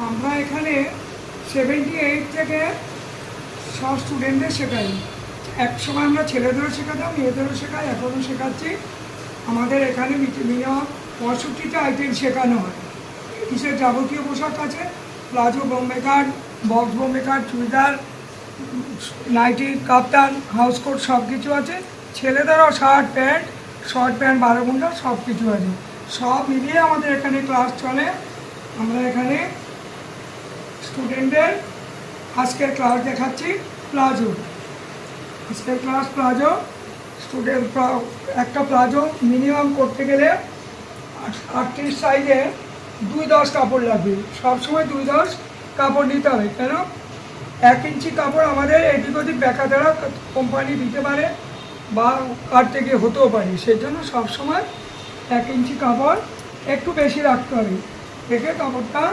আমরা এখানে 78 থেকে সব স্টুডেন্টদের শেখাই। এক সময় আমরা ছেলেদেরও শেখাতাম, মেয়েদেরও শেখাই, এখনও শেখাচ্ছি। আমাদের এখানে মিনিমাম 65টা আইটেম শেখানো হয়। কিসের যাবতীয় পোশাক আছে, প্লাজো, বোম্বে কাট, বক্স বোম্বে কাট, চুড়িদার, নাইটি, কাপ্তান, হাউস কোট সব কিছু আছে। ছেলেদেরও শার্ট প্যান্ট, শর্ট প্যান্ট, 12 ঘন্টা সব কিছু আছে। সব মিলিয়ে আমাদের এখানে ক্লাস চলে। আমরা এখানে স্টুডেন্টদের আজকের ক্লাস দেখাচ্ছি প্লাজো। আজকের ক্লাস প্লাজো। স্টুডেন্ট একটা প্লাজো মিনিমাম করতে গেলে 38 সাইজে 2-10 কাপড় লাগবে। সবসময় 2-10 কাপড় নিতে হবে। কেন? 1 ইঞ্চি কাপড় আমাদের এদিক ওদিক ব্যাকা দ্বারা কোম্পানি দিতে পারে বা কাটতে গিয়ে হতেও পারে। সেই জন্য সবসময় 1 ইঞ্চি কাপড় একটু বেশি রাখতে হবে, রেখে কাপড়টা